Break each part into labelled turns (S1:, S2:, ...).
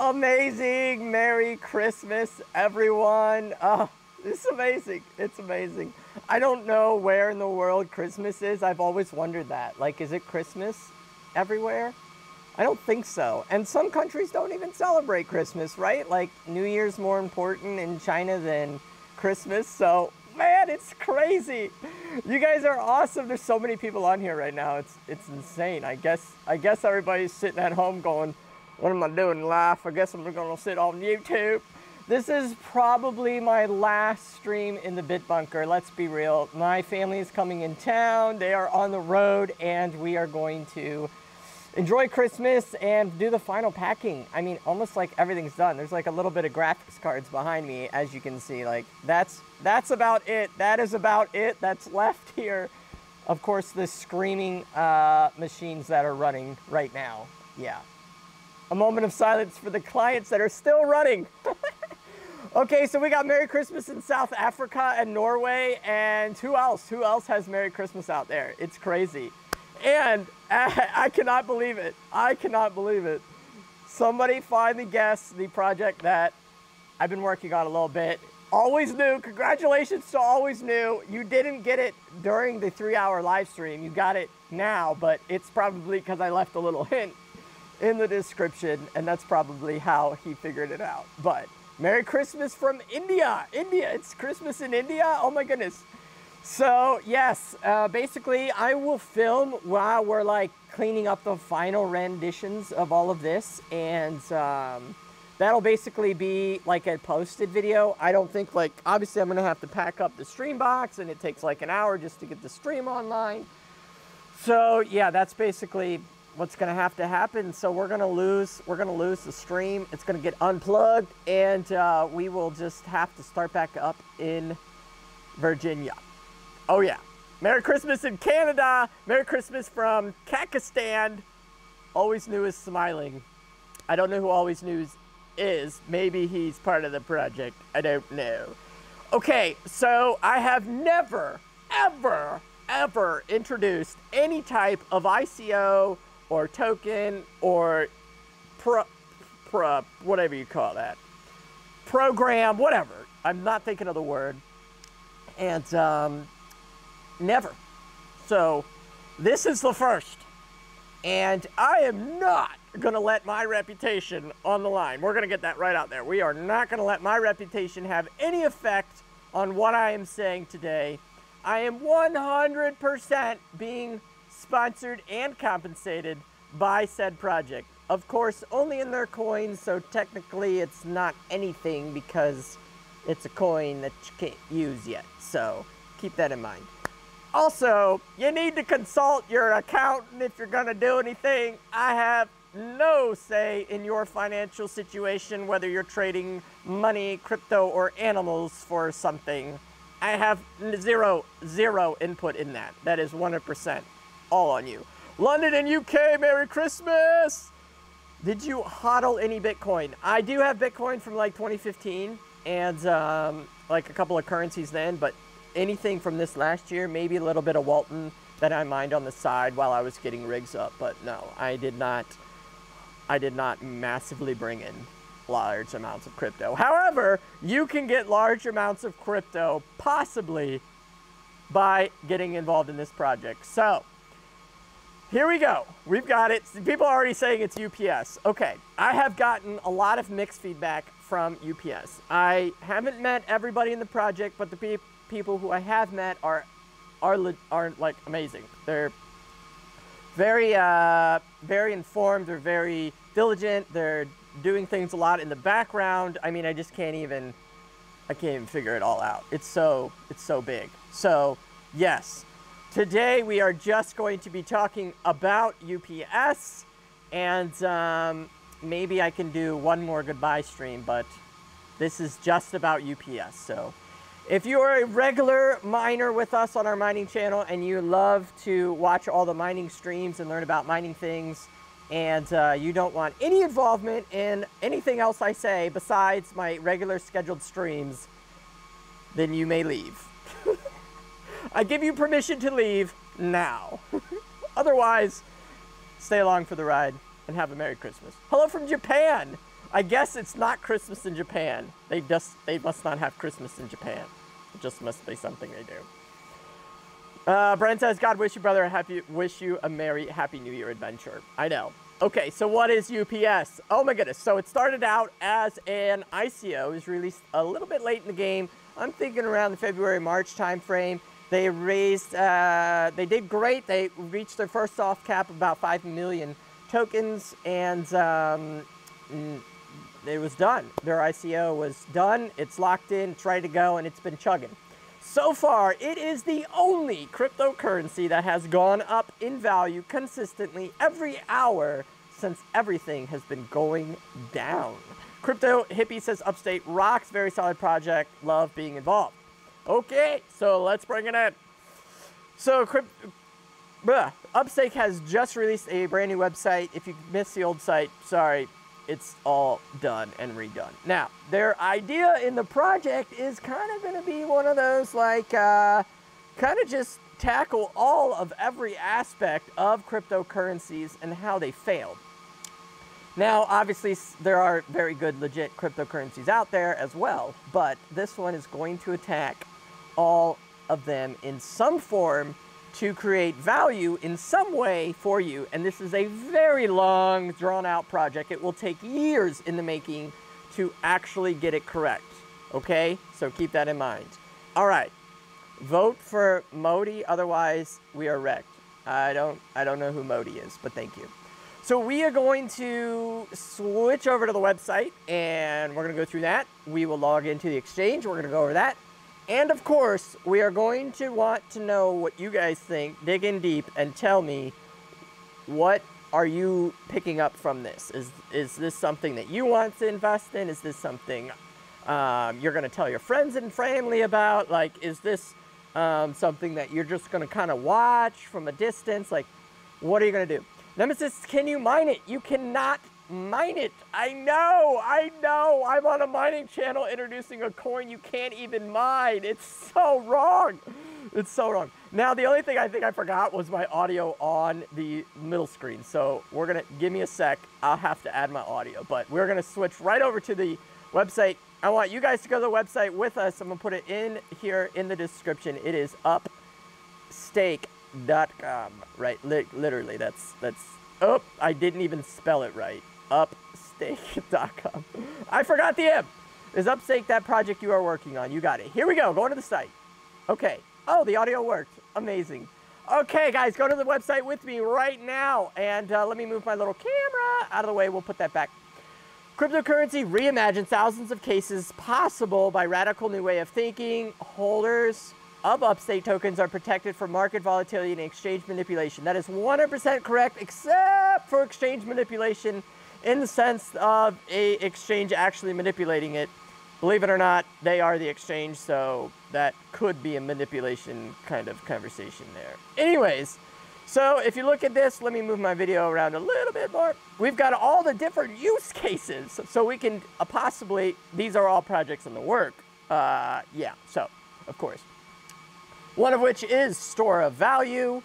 S1: Amazing. Merry Christmas, everyone. Oh, it's amazing. It's amazing. I don't know where in the world Christmas is. I've always wondered that. Like, is it Christmas everywhere? I don't think so. And some countries don't even celebrate Christmas, right? Like, New Year's more important in China than Christmas. So, man, it's crazy. You guys are awesome. There's so many people on here right now. It's insane. I guess everybody's sitting at home going, what am I doing in life? I guess I'm gonna sit on YouTube. This is probably my last stream in the Bitbunker. Let's be real. My family is coming in town. They are on the road, and we are going to enjoy Christmas and do the final packing. I mean, almost like everything's done. There's like a little bit of graphics cards behind me, as you can see. Like, that's about it. That is about it that's left here. Of course, the screaming machines that are running right now. Yeah. A moment of silence for the clients that are still running. Okay, so we got Merry Christmas in South Africa and Norway, and who else? Who else has Merry Christmas out there? It's crazy. And I cannot believe it. I cannot believe it. Somebody finally guessed the project that I've been working on a little bit. Always New. Congratulations to Always New. You didn't get it during the 3-hour live stream. You got it now, but it's probably because I left a little hint in the description, and that's probably how he figured it out. But Merry Christmas from India. India, it's Christmas in India. Oh my goodness. So yes, basically I will film while we're like cleaning up the final renditions of all of this, and that'll basically be like a posted video. I don't think, like, obviously I'm gonna have to pack up the stream box, and it takes like an hour just to get the stream online. So yeah, that's basically what's gonna have to happen. So we're gonna lose the stream. It's gonna get unplugged, and we will just have to start back up in Virginia. Oh yeah. Merry Christmas in Canada. Merry Christmas from Kakistan. Always New is smiling. I don't know who Always New is. Maybe he's part of the project. I don't know. Okay, so I have never, ever introduced any type of ICO or token or whatever you call that, program, whatever. I'm not thinking of the word. And never. So this is the first. And I am not going to let my reputation on the line. We're going to get that right out there. We are not going to let my reputation have any effect on what I am saying today. I am 100% being sponsored and compensated by said project. Of course, only in their coins, so technically it's not anything because it's a coin that you can't use yet. So keep that in mind. Also, you need to consult your accountant if you're gonna do anything. I have no say in your financial situation, whether you're trading money, crypto, or animals for something. I have zero input in that. That is 100% all on you. London and UK, Merry Christmas! Did you hodl any Bitcoin? I do have Bitcoin from like 2015 and like a couple of currencies then, but anything from this last year, maybe a little bit of Walton that I mined on the side while I was getting rigs up, but no, I did not massively bring in large amounts of crypto. However, you can get large amounts of crypto possibly by getting involved in this project. So here we go. We've got it. People are already saying it's UPS. Okay, I have gotten a lot of mixed feedback from UPS. I haven't met everybody in the project, but the people who I have met are like amazing. They're very informed. They're very diligent. They're doing things a lot in the background. I mean, I can't even figure it all out. It's so big. So yes, today we are just going to be talking about UPS, and maybe I can do one more goodbye stream, but this is just about UPS. So if you are a regular miner with us on our mining channel and you love to watch all the mining streams and learn about mining things, and you don't want any involvement in anything else I say besides my regular scheduled streams, then you may leave. I give you permission to leave now. Otherwise, stay along for the ride and have a Merry Christmas. Hello from Japan. I guess it's not Christmas in Japan. They must not have Christmas in Japan. It just must be something they do. Brent says, God wish you, brother, wish you a merry, happy New Year adventure. I know. Okay, so what is UPS? Oh my goodness. So it started out as an ICO. It was released a little bit late in the game. I'm thinking around the February, March timeframe. They raised, they did great. They reached their first soft cap of about 5 million tokens, and it was done. Their ICO was done. It's locked in, it's ready to go, and it's been chugging. So far, it is the only cryptocurrency that has gone up in value consistently every hour since everything has been going down. Crypto Hippie says, Upstate rocks, very solid project, love being involved. Okay, so let's bring it in. So Upstake has just released a brand new website. If you missed the old site, sorry, it's all done and redone. Now, their idea in the project is kind of going to be one of those, like, kind of just tackle all of every aspect of cryptocurrencies and how they failed. Now, obviously, there are very good, legit cryptocurrencies out there as well, but this one is going to attack all of them in some form to create value in some way for you. And this is a very long, drawn-out project. It will take years in the making to actually get it correct, okay? So keep that in mind. All right, vote for Modi, otherwise we are wrecked. I don't know who Modi is, but thank you. So we are going to switch over to the website, and we're going to go through that. We will log into the exchange. We're going to go over that. And of course, we are going to want to know what you guys think. Dig in deep and tell me, what are you picking up from this? Is this something that you want to invest in? Is this something you're going to tell your friends and family about? Like, is this something that you're just going to kind of watch from a distance? Like, what are you going to do? Nemesis, can you mine it? You cannot mine it. I know. I'm on a mining channel introducing a coin you can't even mine. It's so wrong. It's so wrong. Now, the only thing I think I forgot was my audio on the middle screen. So we're going to, give me a sec. I'll have to add my audio. But we're going to switch right over to the website. I want you guys to go to the website with us. I'm going to put it in here in the description. It is upstake.com, right? Literally, that's, oh, I didn't even spell it right. Upstake.com. I forgot the M. Is Upstake that project you are working on? You got it. Here we go. Going to the site. Okay. Oh, the audio worked. Amazing. Okay, guys, go to the website with me right now. And let me move my little camera out of the way. We'll put that back. Cryptocurrency reimagines thousands of cases possible by radical new way of thinking. Holders of Upstake tokens are protected from market volatility and exchange manipulation. That is 100% correct, except for exchange manipulation in the sense of a exchange actually manipulating it. Believe it or not, they are the exchange, so that could be a manipulation kind of conversation there. Anyways, so if you look at this, let me move my video around a little bit more. We've got all the different use cases, so we can possibly, these are all projects in the work. Yeah, so, of course. One of which is store of value,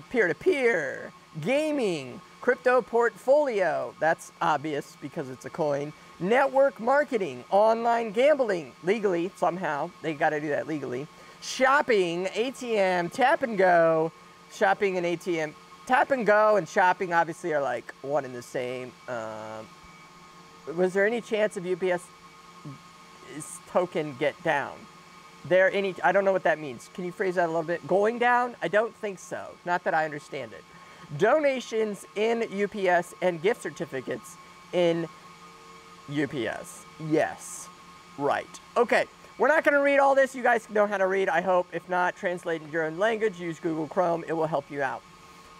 S1: peer-to-peer, gaming, crypto portfolio, that's obvious because it's a coin, network marketing, online gambling, legally, somehow, they gotta do that legally, shopping, ATM, tap and go, shopping and ATM, tap and go and shopping obviously are like one and the same. Was there any chance of UPS token get down? I don't know what that means. Can you phrase that a little bit? Going down? I don't think so. Not that I understand it. Donations in UPS and gift certificates in UPS. Yes. Right. Okay. We're not going to read all this. You guys know how to read, I hope. If not, translate in your own language. Use Google Chrome. It will help you out.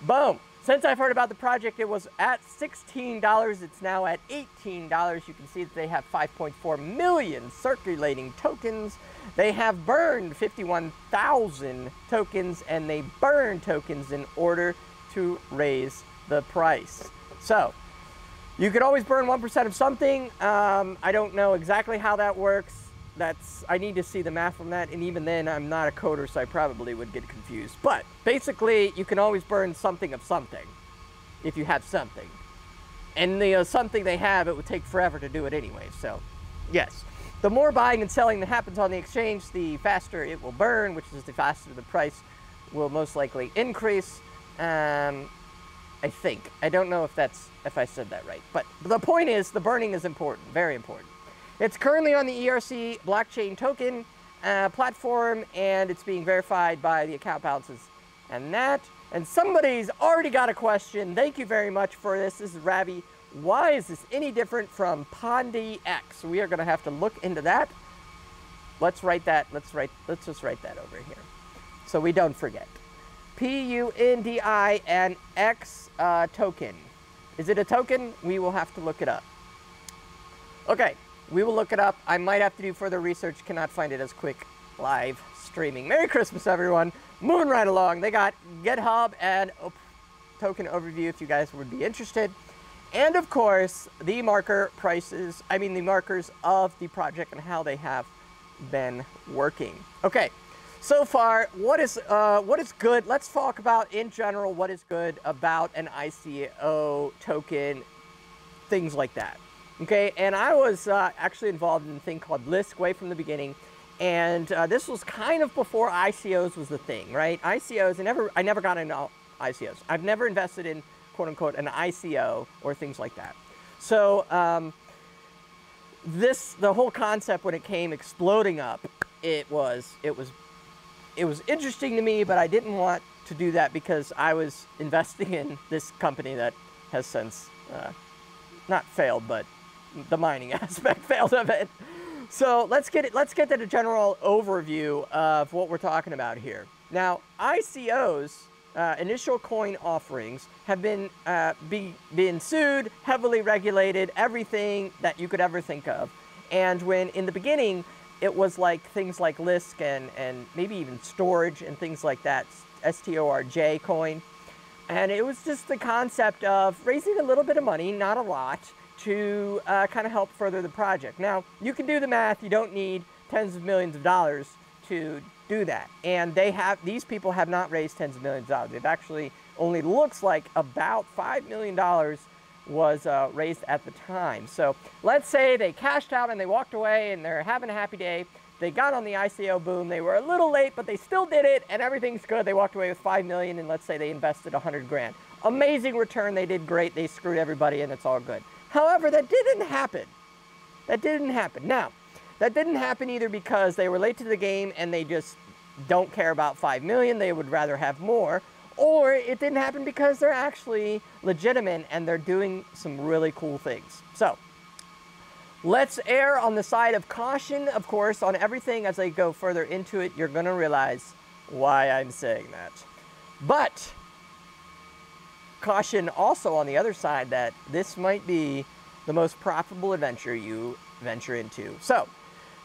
S1: Boom. Since I've heard about the project, it was at $16. It's now at $18. You can see that they have 5.4 million circulating tokens. They have burned 51,000 tokens, and they burn tokens in order to raise the price. So, you could always burn 1% of something. I don't know exactly how that works. I need to see the math from that, and even then, I'm not a coder, so I probably would get confused. But basically, you can always burn something of something if you have something. and something they have, it would take forever to do it anyway. So yes, the more buying and selling that happens on the exchange, the faster it will burn, which is the faster the price will most likely increase. I think. I don't know if I said that right. But the point is, the burning is important, very important. It's currently on the ERC blockchain token platform, and it's being verified by the account balances and that. And somebody's already got a question. Thank you very much for this. This is Ravi. Why is this any different from Pondy X? We are going to have to look into that. Let's write that. Let's just write that over here, so we don't forget. PUNDINX token. Is it a token? We will have to look it up. Okay, we will look it up. I might have to do further research. Cannot find it as quick live streaming. Merry Christmas, everyone. Moving right along. They got GitHub and token overview if you guys would be interested. And of course, the marker prices, the markers of the project and how they have been working. Okay. So far, what is good? Let's talk about, in general, what is good about an ICO token, things like that. Okay, and I was actually involved in a thing called Lisk way from the beginning, and this was kind of before ICOs was the thing, right? ICOs, I never got into ICOs. I've never invested in, quote unquote, an ICO or things like that. So the whole concept, when it came exploding up, it was interesting to me, but I didn't want to do that because I was investing in this company that has since not failed, but the mining aspect failed of it. So let's get to the general overview of what we're talking about here. Now, ICOs, initial coin offerings, have been sued, heavily regulated, everything that you could ever think of. And when in the beginning, it was like things like Lisk and maybe even storage and things like that, STORJ coin. And it was just the concept of raising a little bit of money, not a lot, to kind of help further the project. Now, you can do the math. You don't need tens of millions of dollars to do that. And these people have not raised tens of millions of dollars. They've actually only looks like about $5 million was raised at the time. So let's say they cashed out and they walked away and they're having a happy day. They got on the ICO boom. They were a little late, but they still did it, and everything's good. They walked away with $5 million, and let's say they invested 100 grand. Amazing return. They did great. They screwed everybody, and it's all good. However, that didn't happen. That didn't happen. Now, that didn't happen either because they were late to the game and they just don't care about 5 million. They would rather have more. Or it didn't happen because they're actually legitimate and they're doing some really cool things. So let's err on the side of caution, of course, on everything. As I go further into it, you're going to realize why I'm saying that. But caution also on the other side that this might be the most profitable adventure you venture into. So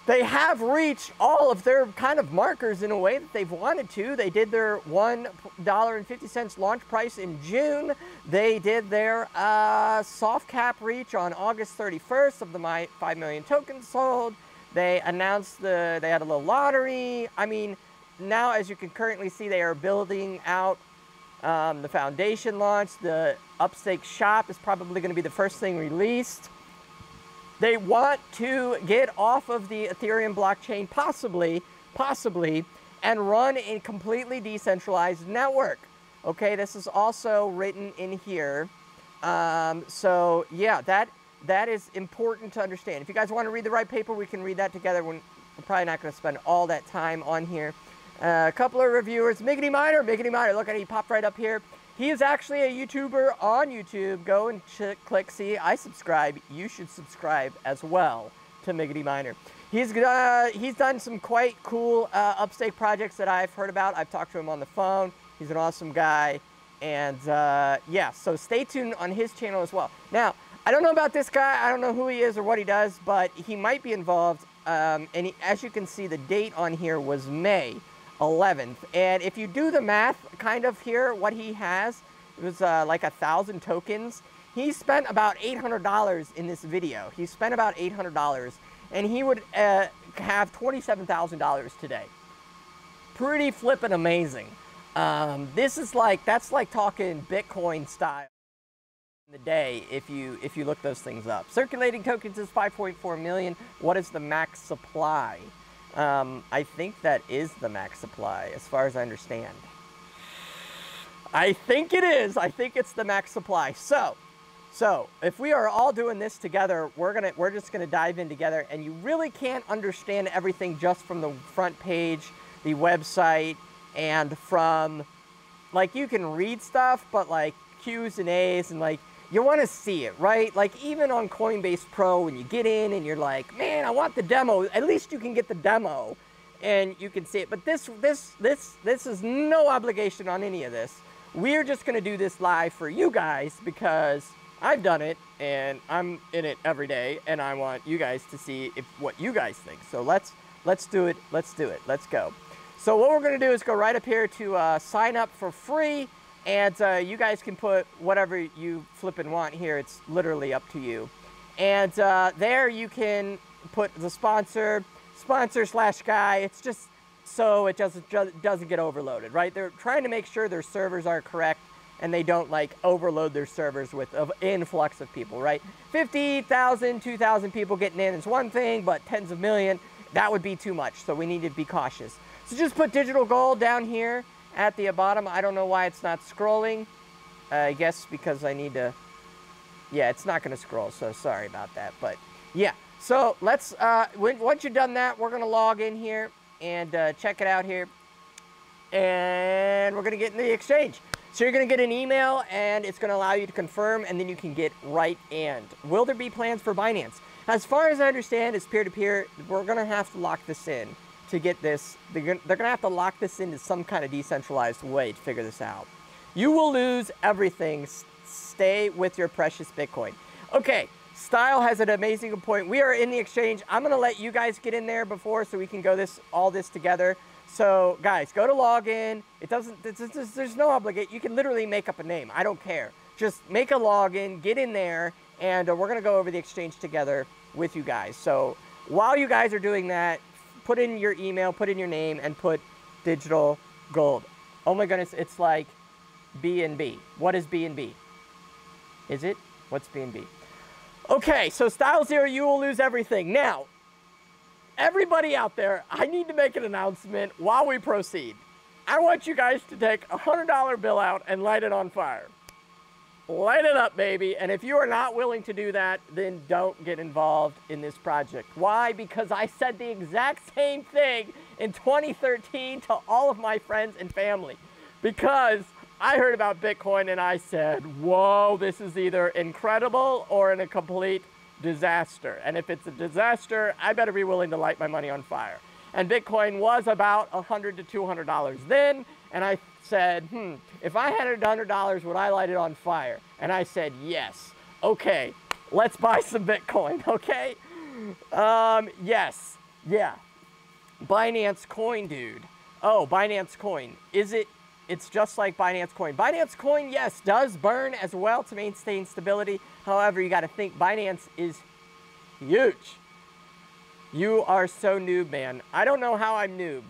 S1: they have reached all of their kind of markers in a way that they've wanted to. They did their $1.50 launch price in June. They did their soft cap reach on August 31st of the 5 million tokens sold. They announced they had a little lottery. I mean, now as you can currently see, they are building out the foundation launch. The Upstake shop is probably going to be the first thing released. They want to get off of the Ethereum blockchain, possibly, and run a completely decentralized network. Okay, this is also written in here. So yeah, that is important to understand. If you guys want to read the right paper, we can read that together. We're probably not going to spend all that time on here. A couple of reviewers, Miggity Miner, look at it, he popped right up here. He is actually a YouTuber on YouTube. Go and click, see, I subscribe. You should subscribe as well to Miggity Miner. He's done some quite cool Upstake projects that I've heard about. I've talked to him on the phone. He's an awesome guy. And yeah, so stay tuned on his channel as well. Now, I don't know about this guy. I don't know who he is or what he does, but he might be involved. And as you can see, the date on here was May 11th. And if you do the math kind of here, what he has, it was like 1,000 tokens. He spent about $800 in this video. He spent about $800 and he would have $27,000 today. Pretty flippin' amazing. This is like, that's like talking Bitcoin style. the day if you look those things up. Circulating tokens is 5.4 million. What is the max supply? I think that is the max supply, as far as I understand. I think it is. I think it's the max supply. So if we are all doing this together, we're just gonna dive in together, and you really can't understand everything just from the front page, the website, and from, like, you can read stuff, but like Q's and A's, and like, you want to see it, right? Like, even on Coinbase Pro, when you get in and you're like, man, I want the demo, at least you can get the demo and you can see it. But this is no obligation on any of this. We're just going to do this live for you guys because I've done it and I'm in it every day, and I want you guys to see what you guys think. So let's do it. Let's do it. Let's go. So what we're going to do is go right up here to sign up for free. And you guys can put whatever you flippin' want here. It's literally up to you. And there you can put the sponsor / guy. It's just so it doesn't get overloaded, right? They're trying to make sure their servers are correct and they don't like overload their servers with an influx of people, right? 50,000, 2,000 people getting in is one thing, but tens of million, that would be too much. So we need to be cautious. So just put DigitalGold down here at the bottom. I don't know why it's not scrolling. I guess because I need to, yeah, it's not going to scroll, so sorry about that. But yeah, so let's, once you've done that, we're going to log in here and check it out here. And we're going to get in the exchange. So you're going to get an email, and it's going to allow you to confirm, and then you can get right in. Will there be plans for Binance? As far as I understand, it's peer-to-peer. We're going to have to lock this in. To get this, they're going to have to lock this into some kind of decentralized way to figure this out. You will lose everything. Stay with your precious Bitcoin. Okay, Style has an amazing point. We are in the exchange. I'm going to let you guys get in there before so we can go all this together. So guys, go to login. There's no obligation. You can literally make up a name. I don't care. Just make a login, get in there, and we're going to go over the exchange together with you guys. So while you guys are doing that, put in your email, put in your name, and put DigitalGold. Oh my goodness, it's like BNB. What is BNB? Is it? What's BNB? Okay, so Style Zero, you will lose everything. Now, everybody out there, I need to make an announcement while we proceed. I want you guys to take a $100 bill out and light it on fire. Light it up, baby. And if you are not willing to do that, then don't get involved in this project. Why? Because I said the exact same thing in 2013 to all of my friends and family. Because I heard about Bitcoin and I said, whoa, this is either incredible or in a complete disaster. And if it's a disaster, I better be willing to light my money on fire. And Bitcoin was about $100 to $200 then. And I said, if I had $100, would I light it on fire? And I said, yes. Okay, let's buy some Bitcoin, okay? Yes, yeah. Binance Coin, dude. Oh, Binance Coin. Is it? It's just like Binance Coin. Binance Coin, yes, does burn as well to maintain stability. However, you got to think Binance is huge. You are so noob, man. I don't know how I'm noob.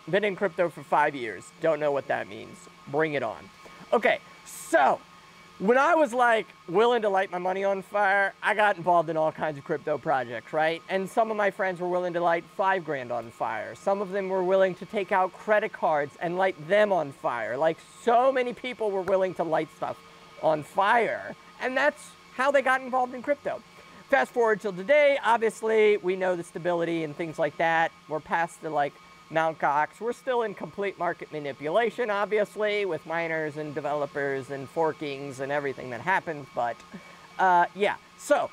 S1: Been in crypto for 5 years. Don't know what that means. Bring it on. Okay, so when I was like willing to light my money on fire, I got involved in all kinds of crypto projects, right? And some of my friends were willing to light $5 grand on fire. Some of them were willing to take out credit cards and light them on fire. Like, so many people were willing to light stuff on fire. And that's how they got involved in crypto. Fast forward till today, obviously, we know the stability and things like that. We're past the like Mt. Gox. We're still in complete market manipulation, obviously, with miners and developers and forkings and everything that happens. But yeah, so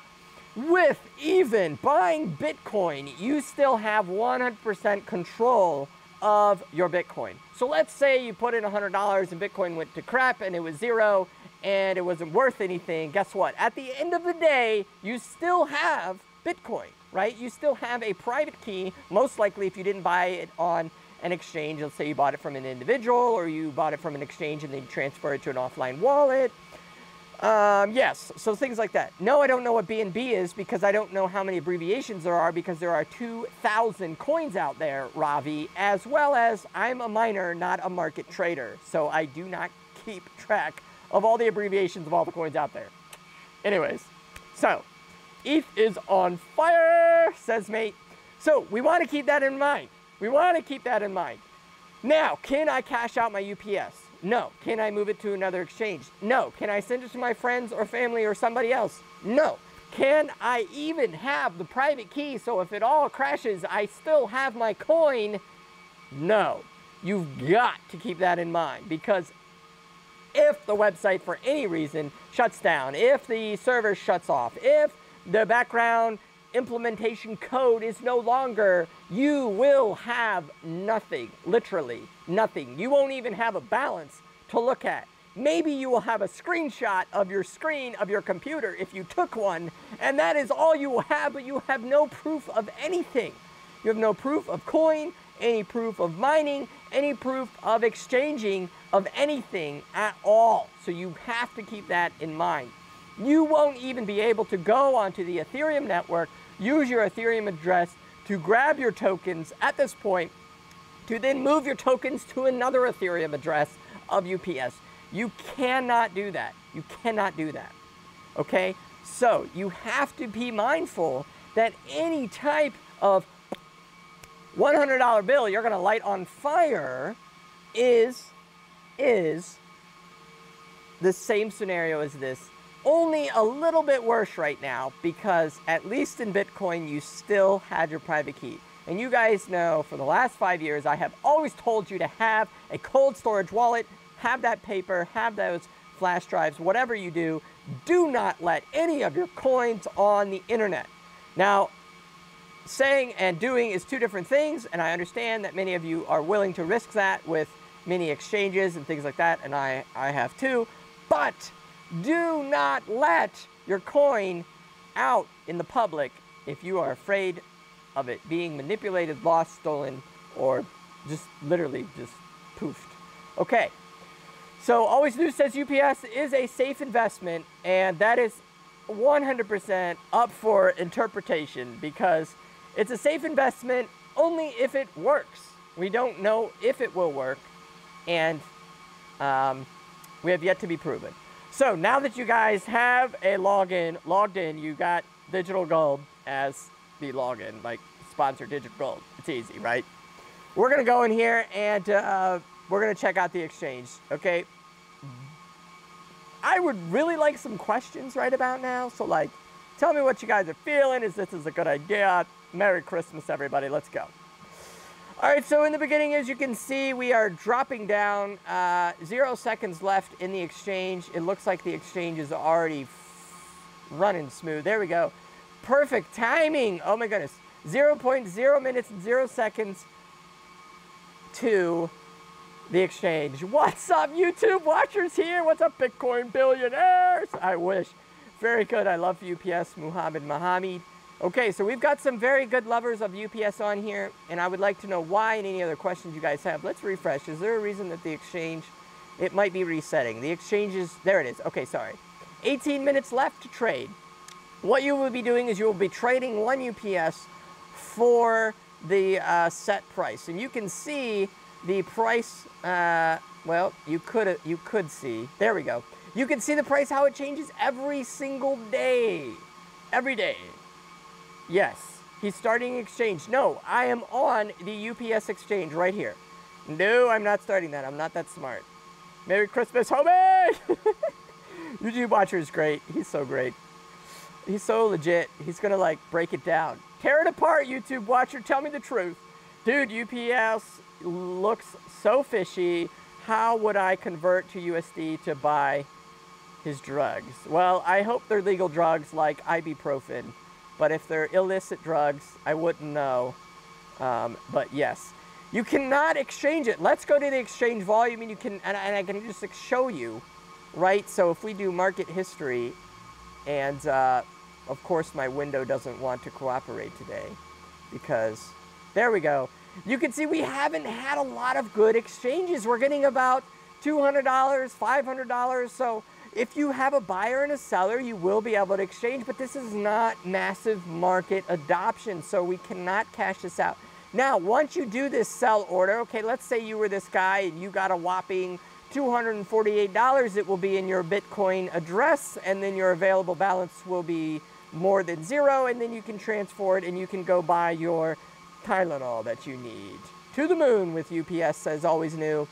S1: with even buying Bitcoin, you still have 100% control of your Bitcoin. So let's say you put in $100 and Bitcoin went to crap and it was zero and it wasn't worth anything. Guess what? At the end of the day, you still have Bitcoin, right? You still have a private key, most likely if you didn't buy it on an exchange. Let's say you bought it from an individual or you bought it from an exchange and then you transfer it to an offline wallet. Yes, so things like that. No, I don't know what BNB is because I don't know how many abbreviations there are because there are 2,000 coins out there, Ravi, as well as I'm a miner, not a market trader. So I do not keep track of all the abbreviations of all the coins out there. Anyways, so ETH is on fire, says mate. So we want to keep that in mind. We want to keep that in mind. Now, can I cash out my UPS? No. Can I move it to another exchange? No. Can I send it to my friends or family or somebody else? No. Can I even have the private key so if it all crashes, I still have my coin? No. You've got to keep that in mind, because if the website for any reason shuts down, if the server shuts off, if the background implementation code is no longer, you will have nothing, literally nothing. You won't even have a balance to look at. Maybe you will have a screenshot of your screen of your computer if you took one, and that is all you will have, but you have no proof of anything. You have no proof of coin, any proof of mining, any proof of exchanging of anything at all. So you have to keep that in mind. You won't even be able to go onto the Ethereum network, use your Ethereum address to grab your tokens at this point, to then move your tokens to another Ethereum address of UPS. You cannot do that. You cannot do that. Okay? So you have to be mindful that any type of $100 bill you're going to light on fire is the same scenario as this. Only a little bit worse right now, because at least in Bitcoin, you still had your private key. And you guys know for the last 5 years, I have always told you to have a cold storage wallet, have that paper, have those flash drives, whatever you do not let any of your coins on the internet. Now, saying and doing is two different things, and I understand that many of you are willing to risk that with many exchanges and things like that, and I have too, but do not let your coin out in the public if you are afraid of it being manipulated, lost, stolen, or just literally just poofed. Okay, so Always New says UPS is a safe investment, and that is 100% up for interpretation, because it's a safe investment only if it works. We don't know if it will work, and we have yet to be proven. So now that you guys have a logged in, you got DigitalGold as the login, like sponsor DigitalGold. It's easy, right? We're gonna go in here and we're gonna check out the exchange, okay? I would really like some questions right about now. So like, tell me what you guys are feeling. Is this a good idea? Merry Christmas, everybody. Let's go. All right, so in the beginning, as you can see, we are dropping down. 0 seconds left in the exchange. It looks like the exchange is already running smooth. There we go. Perfect timing. Oh my goodness. 0.0 minutes and 0 seconds to the exchange. What's up, YouTube watchers here? What's up, Bitcoin billionaires? I wish. Very good. I love UPS, Mohammed. Okay, so we've got some very good lovers of UPS on here, and I would like to know why and any other questions you guys have. Let's refresh. Is there a reason that the exchange, it might be resetting? The exchange is, there it is. Okay, sorry. 18 minutes left to trade. What you will be doing is you will be trading one UPS for the set price. And you can see the price, well, you could see, there we go. You can see the price, how it changes every single day. Every day. Yes, he's starting exchange. No, I am on the UPS exchange right here. No, I'm not starting that. I'm not that smart. Merry Christmas, homie! YouTube watcher is great. He's so great. He's so legit. He's gonna like break it down. Tear it apart, YouTube watcher. Tell me the truth. Dude, UPS looks so fishy. How would I convert to USD to buy his drugs? Well, I hope they're legal drugs like ibuprofen. But if they're illicit drugs, I wouldn't know. But yes, you cannot exchange it. Let's go to the exchange volume, and you can, and I can just show you, right? So if we do market history, and of course my window doesn't want to cooperate today, because there we go. You can see we haven't had a lot of good exchanges. We're getting about $200, $500. So if you have a buyer and a seller, you will be able to exchange, but this is not massive market adoption, so we cannot cash this out. Now, once you do this sell order, okay, let's say you were this guy and you got a whopping $248, it will be in your Bitcoin address, and then your available balance will be more than zero, and then you can transfer it and you can go buy your Tylenol that you need. To the moon with UPS, says always new.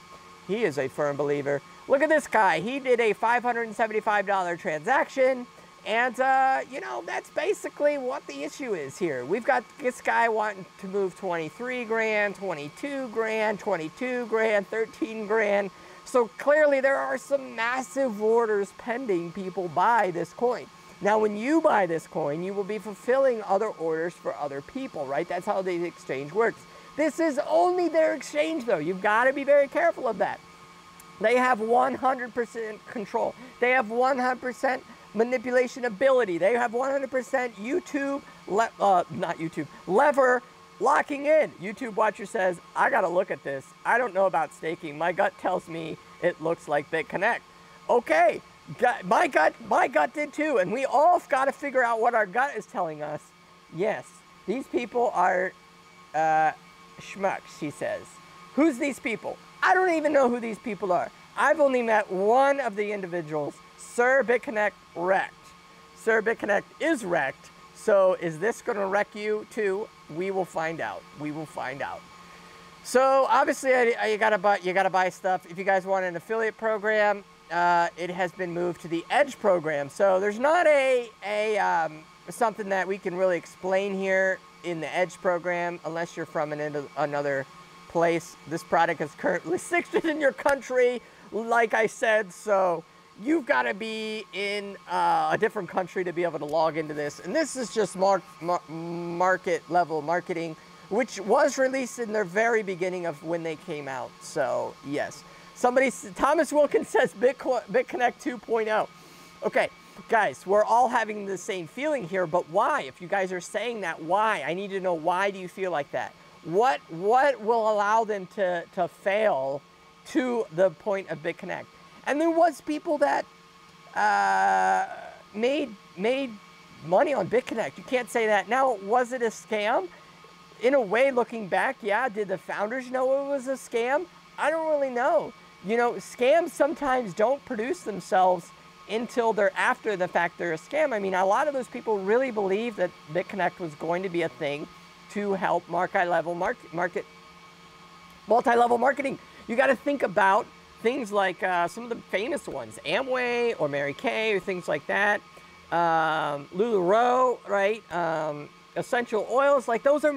S1: He is a firm believer. Look at this guy. He did a $575 transaction. And, you know, that's basically what the issue is here. We've got this guy wanting to move 23 grand, 22 grand, 22 grand, 13 grand. So clearly there are some massive orders pending. People buy this coin. Now, when you buy this coin, you will be fulfilling other orders for other people, right? That's how the exchange works. This is only their exchange, though. You've got to be very careful of that. They have 100% control. They have 100% manipulation ability. They have 100% lever locking in. YouTube watcher says, I got to look at this. I don't know about staking. My gut tells me it looks like BitConnect. Okay, my gut did too. And we all got to figure out what our gut is telling us. Yes, these people are schmucks, he says. Who's these people? I don't even know who these people are. I've only met one of the individuals. Sir BitConnect wrecked. Sir BitConnect is wrecked. So is this going to wreck you too? We will find out. We will find out. So obviously you gotta buy stuff. If you guys want an affiliate program, it has been moved to the Edge program. So there's not something that we can really explain here in the Edge program unless you're from another place. This product is currently restricted in your country, like I said, so you've got to be in a different country to be able to log into this. And this is just market level marketing, which was released in their very beginning of when they came out. So yes, Thomas Wilkins says BitConnect 2.0. Okay, guys, we're all having the same feeling here, but why? If you guys are saying that, why? I need to know, why do you feel like that? What will allow them to fail to the point of BitConnect? And there was people that made money on BitConnect. You can't say that. Now, was it a scam? In a way, looking back, yeah. Did the founders know it was a scam? I don't really know. You know, scams sometimes don't produce themselves until they're after the fact they're a scam. I mean, a lot of those people really believe that BitConnect was going to be a thing to help multi-level marketing. You got to think about things like some of the famous ones, Amway or Mary Kay or things like that, LuLaRoe, right? Essential oils, like those are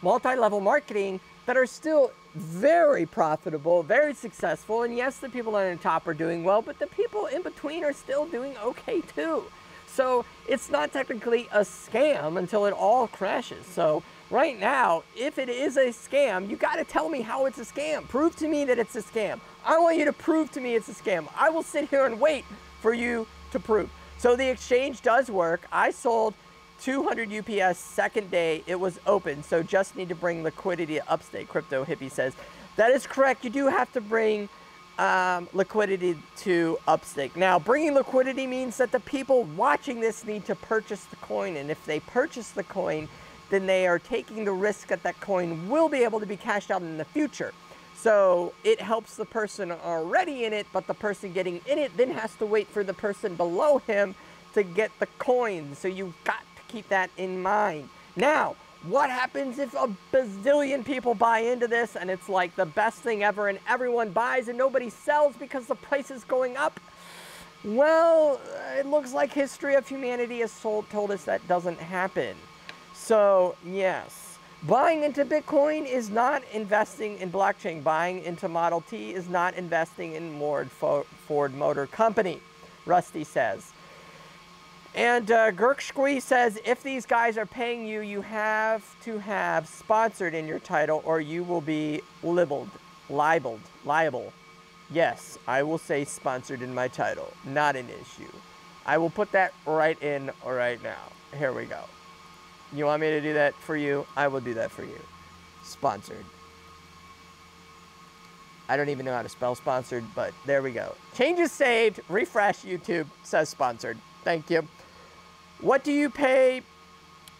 S1: multi-level marketing that are still very profitable, very successful. And yes, the people on the top are doing well, but the people in between are still doing okay too. So it's not technically a scam until it all crashes. So right now, if it is a scam, you got to tell me how it's a scam. Prove to me that it's a scam. I want you to prove to me it's a scam. I will sit here and wait for you to prove. So the exchange does work. I sold 200 UPS second day it was open, so just need to bring liquidity to upstake, Crypto Hippie says. That is correct. You do have to bring liquidity to upstake. Now, bringing liquidity means that the people watching this need to purchase the coin, and if they purchase the coin, then they are taking the risk that that coin will be able to be cashed out in the future. So it helps the person already in it, but the person getting in it then has to wait for the person below him to get the coin. So you've got to keep that in mind. Now, what happens if a bazillion people buy into this and it's like the best thing ever and everyone buys and nobody sells because the price is going up? Well, it looks like history of humanity has told us that doesn't happen. So, yes, buying into Bitcoin is not investing in blockchain. Buying into Model T is not investing in Ford Motor Company, Rusty says. And Gerkschui says, if these guys are paying you, you have to have sponsored in your title or you will be liable. Yes, I will say sponsored in my title, not an issue. I will put that right in right now. Here we go. You want me to do that for you? I will do that for you. Sponsored. I don't even know how to spell sponsored, but there we go. Changes saved. Refresh YouTube. Says sponsored. Thank you. What do you pay?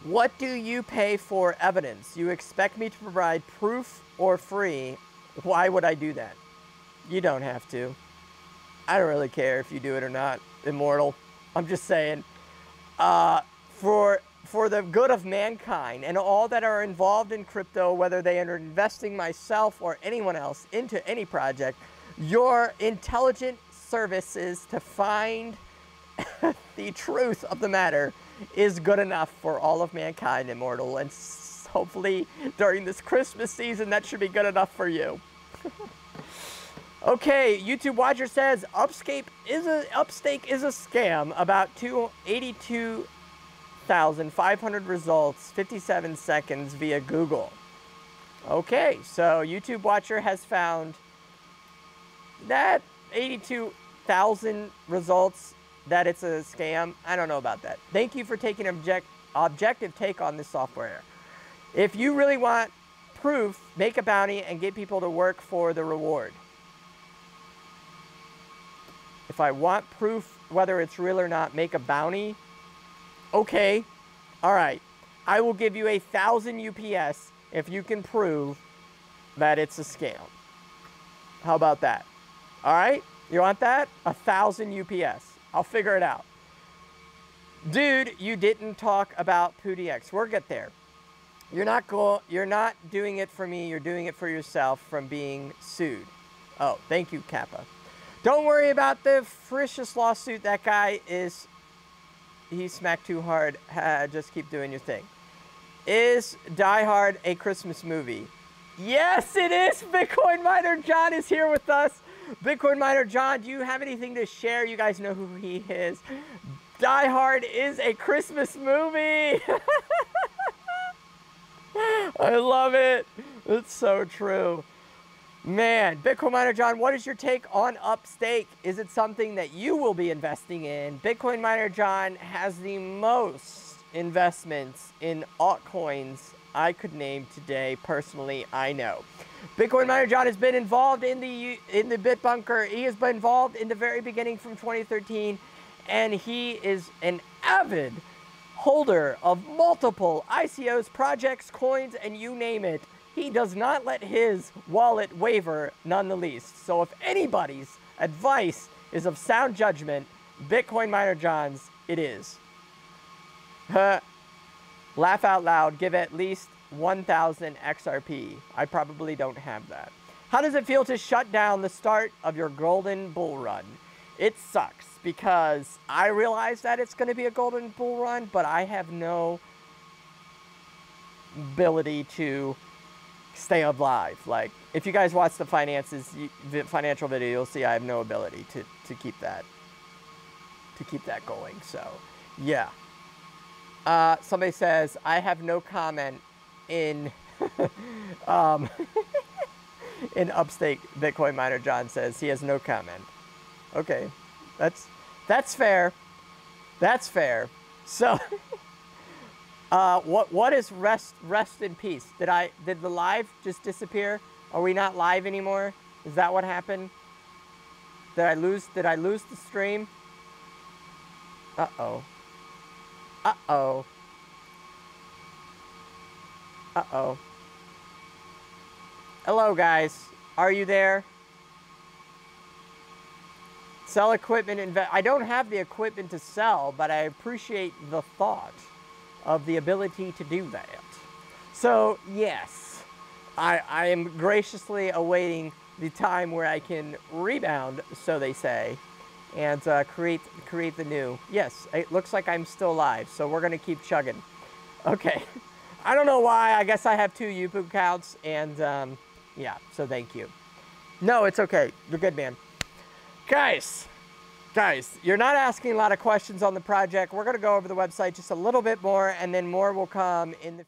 S1: What do you pay for evidence? You expect me to provide proof or free? Why would I do that? You don't have to. I don't really care if you do it or not, Immortal. I'm just saying, for the good of mankind and all that are involved in crypto, whether they are investing myself or anyone else into any project, your intelligent services to find the truth of the matter is good enough for all of mankind, Immortal. And hopefully during this Christmas season, that should be good enough for you. Okay, YouTube Watcher says Upstake is a scam. About 82,500 results, 57 seconds via Google. Okay, so YouTube Watcher has found that 82,000 results that it's a scam. I don't know about that. Thank you for taking an objective take on this software. If you really want proof, make a bounty and get people to work for the reward. If I want proof whether it's real or not, make a bounty. Okay, all right. I will give you 1,000 UPS if you can prove that it's a scam. How about that? All right, you want that? 1,000 UPS. I'll figure it out. Dude, you didn't talk about PooDX. We'll get there. You're not doing it for me. You're doing it for yourself from being sued. Oh, thank you, Kappa. Don't worry about the Fricious lawsuit. That guy is, he smacked too hard. Just keep doing your thing. Is Die Hard a Christmas movie? Yes, it is. Bitcoin Miner John is here with us. Bitcoin Miner John, do you have anything to share? You guys know who he is. Die Hard is a Christmas movie. I love it. It's so true. Man, Bitcoin Miner John, what is your take on Upstake? Is it something that you will be investing in? Bitcoin Miner John has the most investments in altcoins I could name today. Personally, I know. Bitcoin Miner John has been involved in the Bitbunker. He has been involved in the very beginning from 2013, and he is an avid holder of multiple ICOs, projects, coins, and you name it. He does not let his wallet waver, none the least. So if anybody's advice is of sound judgment, Bitcoin Miner John's it is. Laugh out loud, give at least 1,000 XRP. I probably don't have that. How does it feel to shut down the start of your golden bull run? It sucks because I realize that it's going to be a golden bull run, but I have no ability to stay alive. Like, if you guys watch the financial video, you'll see I have no ability to keep that going. So, yeah. Somebody says, I have no comment in in Upstake. Bitcoin Miner John says he has no comment. Okay, that's fair. That's fair. So, what is rest in peace? Did the live just disappear? Are we not live anymore? Is that what happened? Did I lose the stream? Uh-oh. Uh-oh. Uh-oh. Hello, guys. Are you there? Sell equipment. I don't have the equipment to sell, but I appreciate the thought of the ability to do that. So, yes, I am graciously awaiting the time where I can rebound, so they say, and create the new. Yes, it looks like I'm still live, so we're going to keep chugging. Okay. I don't know why. I guess I have 2 YouTube accounts, and yeah, so thank you. No, it's okay. You're good, man. Guys, you're not asking a lot of questions on the project. We're going to go over the website just a little bit more, and then more will come in the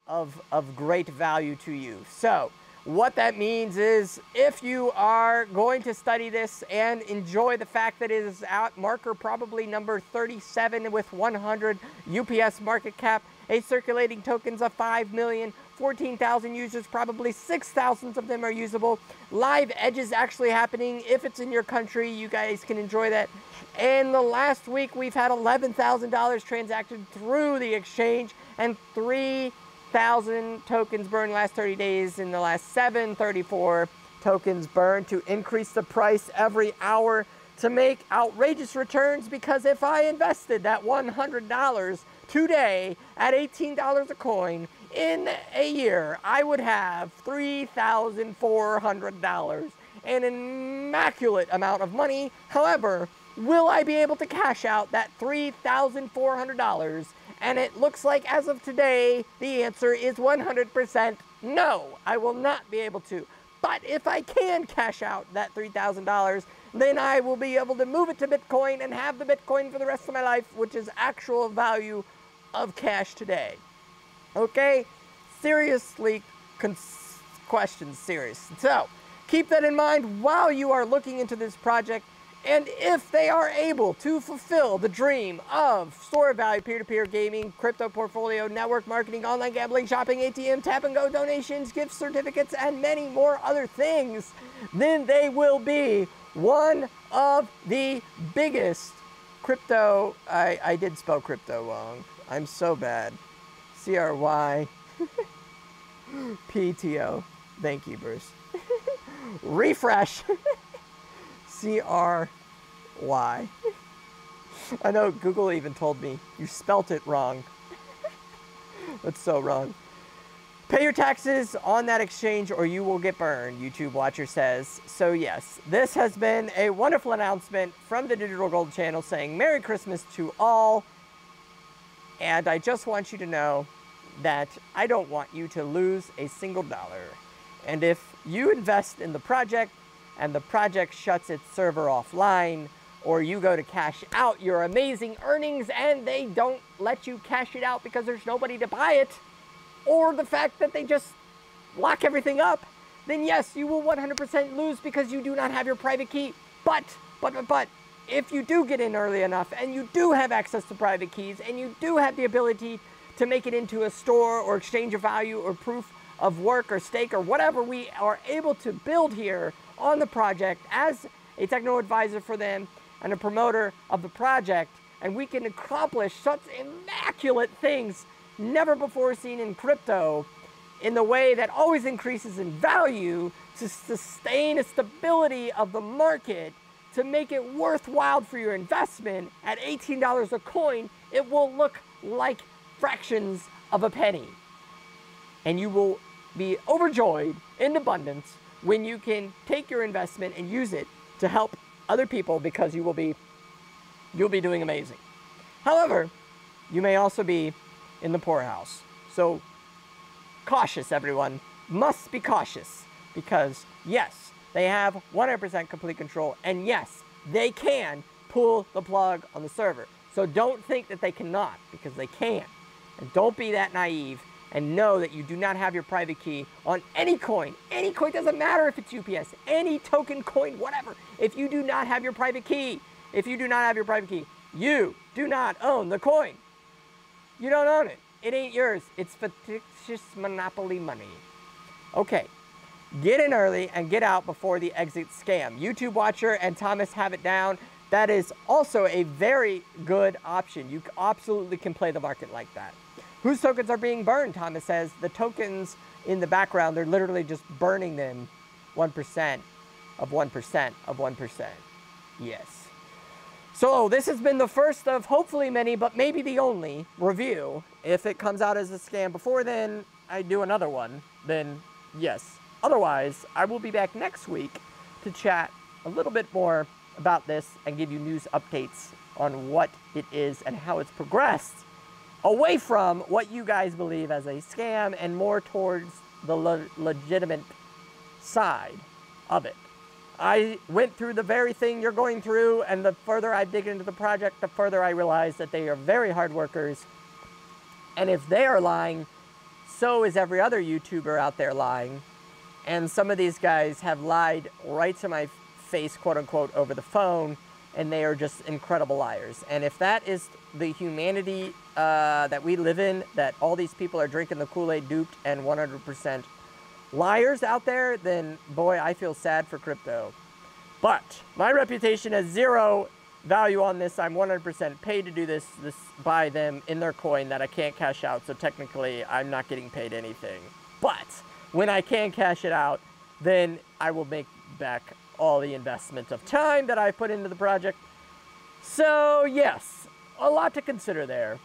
S1: of great value to you. So what that means is, if you are going to study this and enjoy the fact that it is at marker probably number 37 with 100 UPS market cap, a circulating tokens of 5 million, 14,000 users, probably 6,000 of them are usable. Live edges actually happening. If it's in your country, you guys can enjoy that. And the last week, we've had $11,000 transacted through the exchange and 3,000 tokens burned last 30 days. In the last 734 tokens burned to increase the price every hour to make outrageous returns, because if I invested that $100 today at $18 a coin in a year, I would have $3,400, an immaculate amount of money. However, will I be able to cash out that $3,400? And it looks like as of today, the answer is 100% no, I will not be able to. But if I can cash out that $3,000, then I will be able to move it to Bitcoin and have the Bitcoin for the rest of my life, which is actual value of cash today. Okay? Seriously, questions serious. So, keep that in mind while you are looking into this project. And if they are able to fulfill the dream of store of value, peer-to-peer gaming, crypto portfolio, network marketing, online gambling, shopping, ATM, tap and go donations, gift certificates, and many more other things, then they will be one of the biggest crypto, I did spell crypto wrong. I'm so bad. CRYPTO. Thank you, Bruce. Refresh. CRY. I know Google even told me you spelt it wrong. That's so wrong. Pay your taxes on that exchange or you will get burned, YouTube Watcher says. So yes, this has been a wonderful announcement from the DigitalGold channel saying Merry Christmas to all. And I just want you to know that I don't want you to lose a single dollar. And if you invest in the project and the project shuts its server offline, or you go to cash out your amazing earnings and they don't let you cash it out because there's nobody to buy it, or the fact that they just lock everything up, then yes, you will 100% lose because you do not have your private key. But, if you do get in early enough and you do have access to private keys and you do have the ability to make it into a store or exchange of value or proof of work or stake or whatever we are able to build here on the project as a technical advisor for them and a promoter of the project, and we can accomplish such immaculate things never before seen in crypto in the way that always increases in value to sustain a stability of the market, to make it worthwhile for your investment at $18 a coin, it will look like fractions of a penny. And you will be overjoyed in abundance when you can take your investment and use it to help other people, because you'll be doing amazing. However, you may also be in the poorhouse. So cautious, everyone. Must be cautious, because yes, they have 100% complete control, and yes, they can pull the plug on the server. So don't think that they cannot, because they can. And don't be that naive, and know that you do not have your private key on any coin. Any coin, doesn't matter if it's UPS, any token, coin, whatever. If you do not have your private key, you do not own the coin. You don't own it. It ain't yours. It's fictitious monopoly money. Okay, get in early and get out before the exit scam. YouTube Watcher and Thomas have it down. That is also a very good option. You absolutely can play the market like that. Whose tokens are being burned? Thomas says the tokens in the background, they're literally just burning them 1% of 1% of 1%. Yes. So this has been the first of hopefully many, but maybe the only review. If it comes out as a scam before then I do another one, then yes. Otherwise, I will be back next week to chat a little bit more about this and give you news updates on what it is and how it's progressed away from what you guys believe as a scam and more towards the legitimate side of it. I went through the very thing you're going through, and the further I dig into the project, the further I realize that they are very hard workers. And if they are lying, so is every other YouTuber out there lying. And some of these guys have lied right to my face, quote unquote, over the phone and they are just incredible liars. And if that is the humanity that we live in, that all these people are drinking the Kool-Aid duped and 100% liars out there, then boy, I feel sad for crypto. But my reputation has zero value on this. I'm 100% paid to do this by them in their coin that I can't cash out. So technically, I'm not getting paid anything. But when I can cash it out, then I will make back all the investment of time that I put into the project. So yes, a lot to consider there.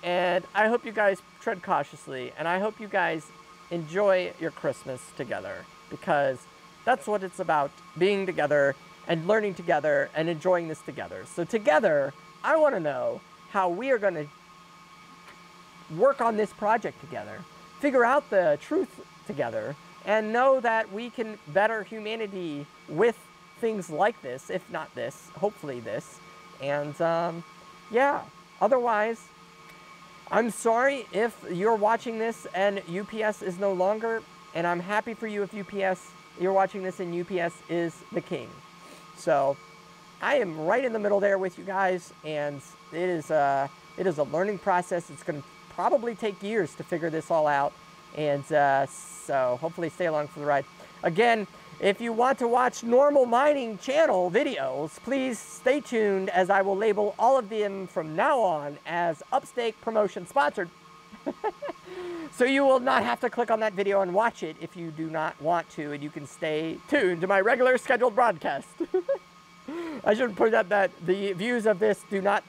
S1: And I hope you guys tread cautiously, and I hope you guys enjoy your Christmas together, because that's what it's about, being together and learning together and enjoying this together. So together, I want to know how we are going to work on this project together, figure out the truth together, and know that we can better humanity with things like this, if not this, hopefully this. And yeah, otherwise, I'm sorry if you're watching this and UPS is no longer, and I'm happy for you if you're watching this and UPS is the king. So I am right in the middle there with you guys, and it is a learning process. It's going to probably take years to figure this all out, and so hopefully stay along for the ride. Again, if you want to watch normal mining channel videos, please stay tuned, as I will label all of them from now on as Upstake Promotion Sponsored. So you will not have to click on that video and watch it if you do not want to, and you can stay tuned to my regular scheduled broadcast. I should point out that the views of this do not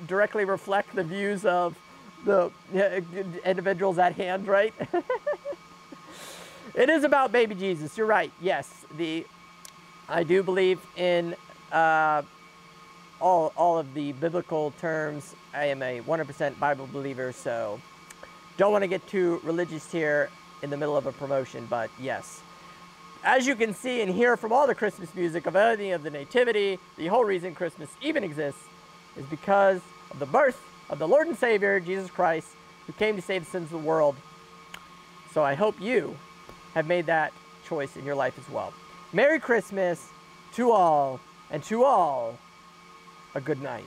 S1: directly reflect the views of the individuals at hand, right? It is about baby Jesus. You're right. Yes, I do believe in all of the biblical terms. I am a 100% Bible believer, so don't want to get too religious here in the middle of a promotion, but yes. As you can see and hear from all the Christmas music of any of the nativity, the whole reason Christmas even exists is because of the birth of the Lord and Savior, Jesus Christ, who came to save the sins of the world. So I hope you have made that choice in your life as well. Merry Christmas to all, and to all, a good night.